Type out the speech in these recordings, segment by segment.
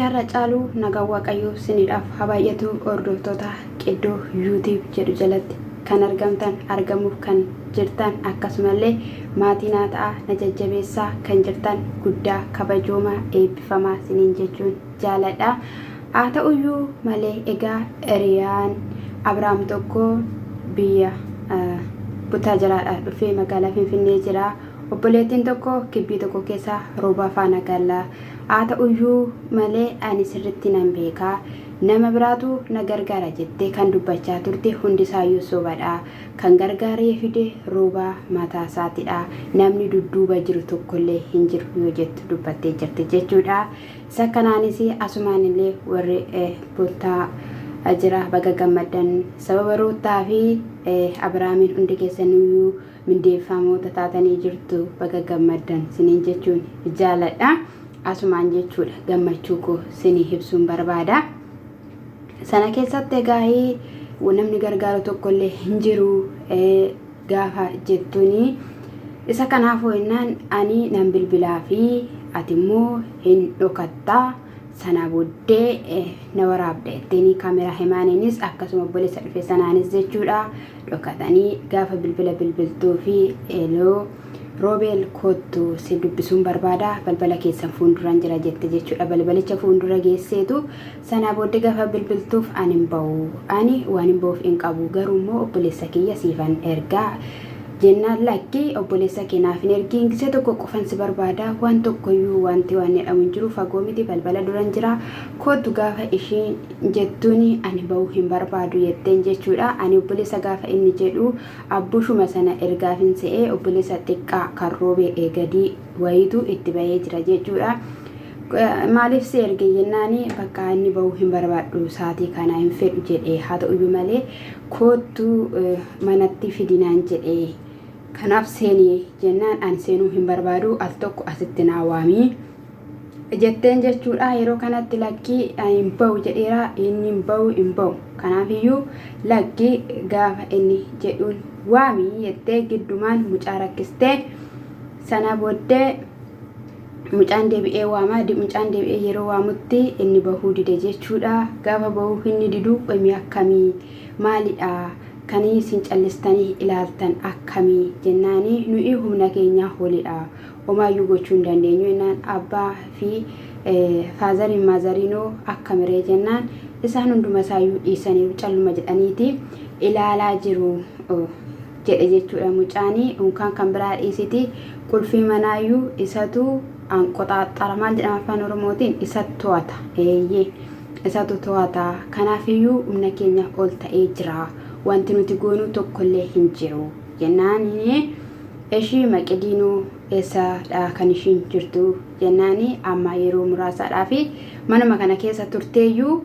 har'a caalu nagaa waaqayyoo siniidhaaf habaayatu hordoftoota qiddoo YouTube jedhu jalatti kan argamuuf kan jirtan akkasumallee maatii naa ta'a na jajjabeessaa kan jirtan guddaa kabajoomaa eebbifamaa siniin jechuun jaaladha. haa ta'uyyuu malee egaa hiriyaan Abrahaam tokko biyya butaa jiraadha dhufee magaalaa Finfinnee jira. obboleettiin tokko kibbii tokko keessa rooba faana galla. haa ta'uyyuu malee ani sirriitti nan beekaa nama biraatu na gargaara jettee kan dubbachaa turte hundisaayyuu sobadha. kan gargaaree fide rooba mataa isaatiidha. namni dudduuba jiru tokkollee hin jiru yoo jettu dubbattee jirti jechuudha. isa kanaanis asumaanillee warri bultaa jira baga gammaddan sababa rootaa fi Abrahaamiin hundi keessaniyyuu mindeeffamoota taatanii jirtu baga gammaddan siniin jechuun jaaladha. asumaan jechuudha gammachuu koo sinii ibsuun barbaada. sana keessatti egaa namni gargaaru tokkollee hin jiru gaafa jettuuni isa kanaaf ho'innaan ani nan bilbilaa fi ati immoo hin dhokattaa sana booddee na waraabda etteenii kaameraa himaaniinis akkasuma obboleessa dhufe sanaanis jechuudha dhokatanii gaafa bilbila bilbiltuu fi eeloo roobeel kootu si dubbisuun barbaada balbala keessan fuulduraan jira jette jechuudha. balbalicha fuuldura geesseetu sana booddee gaafa bilbiltuuf ani hin bahu ani waan hin bahuuf hin qabu garuu immoo obboleessa kiyya siifan ergaa jennaan lakki obboleessa keenaaf hin ergiin gisee tokko qofan si barbaada waan tokkoyyuu wanti waan jedhamu hin jiru fagoo miti balbala duran jira kootu gaafa ishiin jettuuni ani bahuu hin barbaadu jetteen jechuudha. ani obboleessa gaafa inni jedhu abbushuma sana ergaaf hin se'ee obboleessa xiqqaa kan roobee eegadii wayitu itti bahee jira jechuudha. maaliif si erge jennaani bakka inni bahuu hin barbaadu saatii kana hin fedhu jedhee haa ta'uyyuu malee kootu manatti fidinaan jedhee kanaaf seenii jennaan ani seenuu hin barbaadu al tokko asitti naa waamii jetteen jechuudha. yeroo kanatti lakkii hin bahu jedheera inni hin bahu kanaafiyyuu lakkii gaafa inni jedhuun waamii jettee giddumaan mucaa rakkistee sana booddee mucaan deebi'ee waamaa mucaan deebi'ee yeroo waamutti inni bahuu dide jechuudha. gaafa bahuu inni didu qomi akkamii maalidha kan isin callistanii ilaaltan akkamii jennaani nuyi humna keenya holidha omaayyuu gochuu hin dandeenyu jennaan abbaa fi faazariin maazariinoo akkamiree jennaan isaan hunduma isaayyuu dhiisanii calluma jedhaniiti ilaalaa jiru jedhe jechuudha. mucaanii unkaan kan biraa dhiisiti qulfii manaayyuu isatu anqoxaaxara maal jedhama afaan oromootiin isa to'ata isatu to'ata kanaafiyyuu humna keenya ol ta'ee jira wanti nuti goonuu tokkollee hin jiru jennaani. ishii maqidiinuu eessadha kan ishiin jirtu jennaani amma yeroo muraasaadhaa fi manuma kana keessa turteeyyuu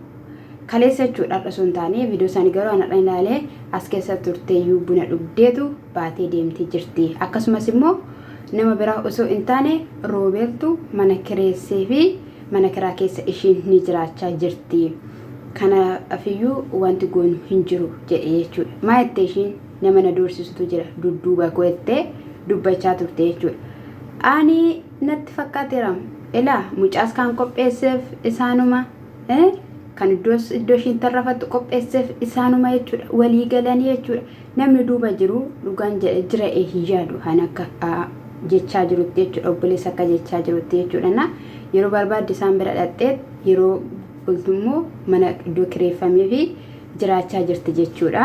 kaleessa jechuudha. har'a sun taane viidiyoo isaanii garuu anadha ilaalee as keessa turteeyyuu buna dhugdeetu baatee deemtee jirti. akkasumas immoo nama biraa osoo hin taane roobeeltu mana kireessee fi mana kiraa keessa ishiin ni jiraachaa jirti. kanaafiyyuu wanti goonu hin jiru jedhe jechuudha. maa jettee ishiin nama na doorsisutu jira dudduuba koo jettee dubbachaa turte jechuudha. ani natti fakkaateera ilaa mucaas kan qopheesseef isaanuma kan iddoo ishiin tarrafattu qopheesseef isaanuma jechuudha. walii galanii jechuudha. namni duuba jiru dhugaan jira hin yaadu kan akka jechaa jirutti jechuudha. obboleessa akka jechaa jirutti jechuudha. yeroo barbaadde isaan bira dhaqxee yeroo bultummoo mana iddoo kireeffamee fi jiraachaa jirti jechuudha.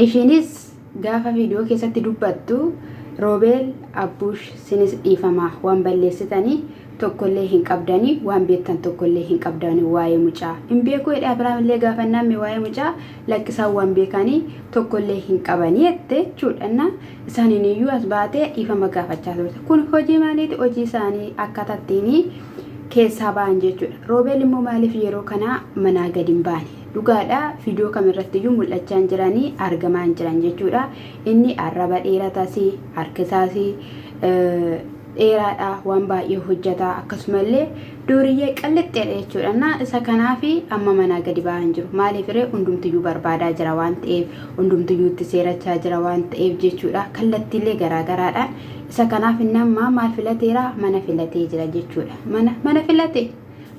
ishiinis gaafa viidiyoo keessatti dubbattu roobeel abbuush sinis dhiifamaa waan balleessitanii tokkollee hin qabdanii waan beektan tokkollee hin qabdanii waa'ee mucaa hin beeku jedhe Abrahaamillee gaafa namni waa'ee mucaa lakkisaan waan beekanii tokkollee hin qabanii jette jechuudha. isaaniin iyyuu as baatee dhiifama gaafachaa turte. kun hojii maaliiti? hojii isaanii akkatattiin keessaa ba'an jechuudha. roobeel immoo maaliif yeroo kana manaa gadi hin baane dhugaadha. viidiyoo kamirratti iyyuu mul'achaa jiranii argamaa jiran jechuudha. inni arraba dheerataas harkisaas dheeraadha waan baay'ee hojjeta akkasumallee duriyyee qal'ixxeedha jechuudha. isa kanaafi amma manaa gadi ba'an jiru. maaliif ree hundumtiyyuu barbaadaa jira waan ta'eef hundumtiyyuu itti seerachaa jira waan ta'eef jechuudha. kallattiillee garaagaraadhaan isa kanaaf nama maal filateera mana filatee jira jechuudha. mana filate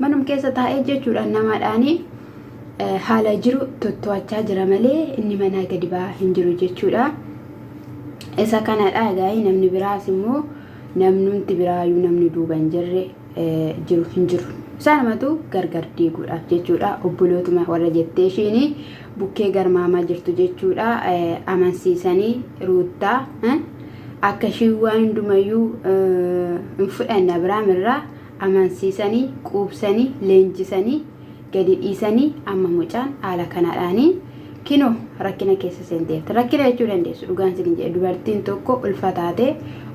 manum keessa taa'ee jechuudha namaadhaanii haala jiru tottowachaa jira malee inni manaa gadi ba'aa hin jiru jechuudha. Isa kanadha egaa namni biraas immoo namnumti biraayyuu namni duuba hin jirre jiru hin jiru. Sanamatu gargar diiguudhaaf jechuudha. Obbolootuma warra jettee ishiin bukkee garmaamaa jirtu jechuudha. Amansiisanii ruuttaa akka ishii waan hundumayyuu hin fudhanne Abiraam irraa amansiisanii quubsanii leenjisanii gadi dhiisanii amma mucaan haala kanadhaanii kinoo rakkina keessa seenteef rakkina jechuu dandeessu. Dhugaan isin jedhe dubartiin tokko ulfaataate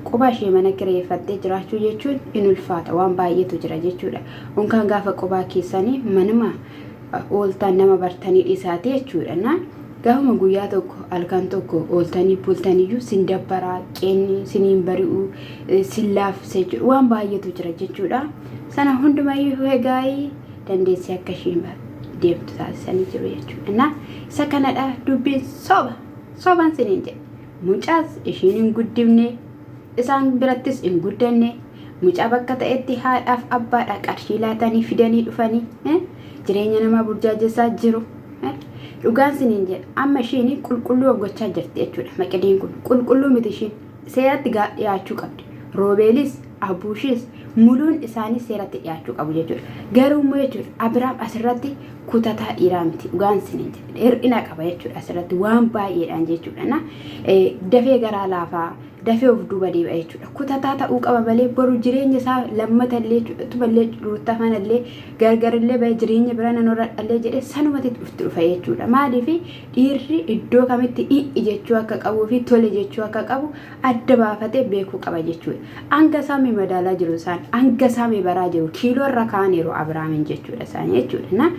quba ishee mana kireeffattee jiraachuu jechuun in ulfaata waan baay'eetu jira jechuudha. Unkaan gaafa qubaa keessanii manuma ooltaan nama bartanii dhiisaate jechuudha. Na gaafuma guyyaa tokko halkan tokko ooltanii bultaniyyuu sin dabbaraa qeenni siniin bari'uu sin laaffisee jechuudha. Waan baay'eetu jira jechuudha. Sana hundumayyuu egaayii dandeessee akka ishiin deemtu taasisanii jiru jechuudha. Na isa kanadha dubbiin sobaan siniin jedhe. Mucaas ishiin hin guddifne isaan birattis hin guddanne mucaa bakka ta'etti haadhaaf abbaadha qarshii laatanii fidanii dhufanii jireenya nama burjaajessaa jiru. Dhugaan siniin jedhe amma ishiin qulqulluu gochaa jirti jechuudha. Maqadiin kun qulqulluu miti ishiin seeratti dhiyaachuu qabdi. Roobeelis abuushis muluun isaanii seeratti dhiyaachuu qabu jechuudha. Garuu immoo jechuudha Abiraam asirratti kutataa dhiiraa miti. Dhugaan siniin jedhe hir'ina qaba jechuudha asirratti waan baay'eedhaan jechuudha. Na dafee garaa laafaa dafee of duuba deebi'a jechuudha. Kutataa ta'uu qaba malee boru jireenya isaa lammatallee tuballee ruuttaa fanallee gargarillee bahee jireenya bira nanorra dhallee jedhee sanumatti dhufti dhufa jechuudha. Maaliif dhiirri iddoo kamitti dhi'i jechuu akka qabuu fi tole jechuu akka qabu adda baafatee beekuu qaba jechuudha. Hanga isaanii madaalaa jiru isaan hanga isaanii baraa jiru kiiloo irra kaaniiru Abiraamin jechuudha isaanii jechuudha. Na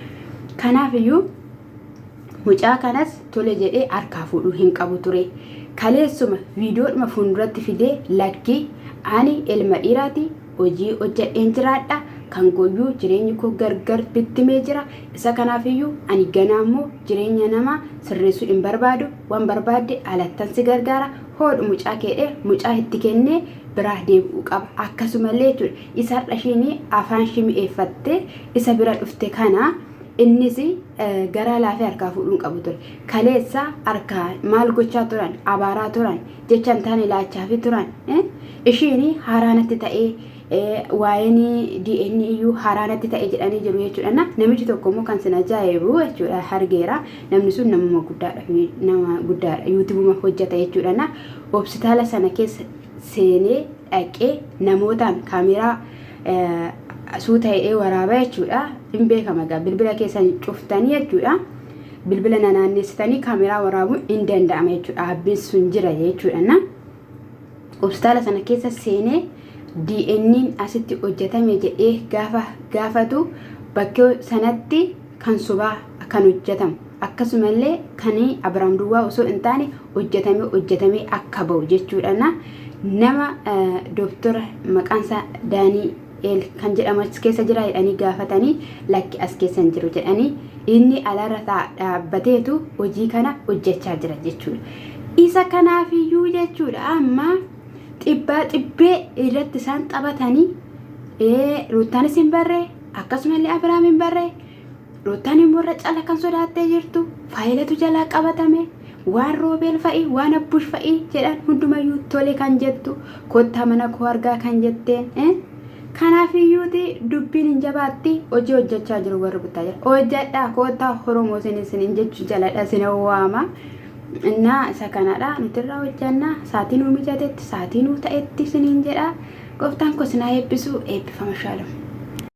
kanaafiyyuu mucaa kanas tole jedhee harkaa fuudhuu hin qabu ture. Kaleessuma viidiyoodhuma fuulduratti fidee lakkii ani ilma dhiiraati hojii hojjedheen jiraadha kan goyyuu jireenyi koo gargar bittimee jira. Isa kanaafiyyuu ani ganaammoo jireenya namaa sirreessuu hin barbaadu waan barbaadde alattan si gargaara hoodhu mucaa keedhee mucaa itti kennee biraa deebi'uu qaba. Akkasumallee jechuudha isa dhashiin afaan shimi'eeffattee isa bira dhufte kana innis garaa laafee harkaa fuudhuun qabu ture. Kaleessa harkaa maal gochaa turan abaaraa turan jechaan taane laachaafi turan ishiin haaraanatti ta'ee waa'een DNA iyyuu haaraanatti ta'ee jedhanii jiru jechuudha. Namichi tokko immoo kan sin ajaa'ibu jechuudha hargeera namni sun nama guddaadha yuutuubuma hojjeta jechuudha. Hospitaala sana keessa seenee dhaqee namootaan kaameraa suuta'ee waraabaa jechuudha. Hin beekama gaa bilbila keessan cuftanii jechuudha. Bilbila naannessitanii kaameraa waraabuun hin danda'ama jechuudha. Abbiin sun jira jechuudha. Hospitaala sana keessa seenee DNA'n asitti hojjetame jedhee gaafatu bakkee sanatti kan subaa kan hojjetamu. Akkasumallee kan Abiraam duwwaa osoo hin taane hojjetamee akka ba'u jechuudha. Nama doktora maqaansaa Daanii kan jedhamu keessa jira jedhanii gaafatanii lakki as keessa hin jiru jedhanii inni alaarra dhaabbateetu hojii kana hojjechaa jira jechuudha. Isa kanaafiyyuu jechuudha amma xibbee irratti isaan taphatanii ruuttaanis hin barree akkasumallee Abiraam hin barree ruuttaan immoo irra cala kan sodaattee jirtu faayilatu jalaa qabatame waan roobeel fa'i waan abbush fa'i jedhan hundumayyuu tole kan jettu kottaa mana koo argaa kan jetteen kanaafiyyuuti dubbiin hin jabaatti hojii hojjechaa jiru warri buttaa jira. Hojjedhaa kottaa Oromoo isin jechuu jaladha sin waama. Innaa isa kanadha nuti irraa hojjannaa saatii nuu mijatetti saatii nuu ta'etti isiniin jedha. Gooftaan koo sinaa eebbisu eebbifama shaalama.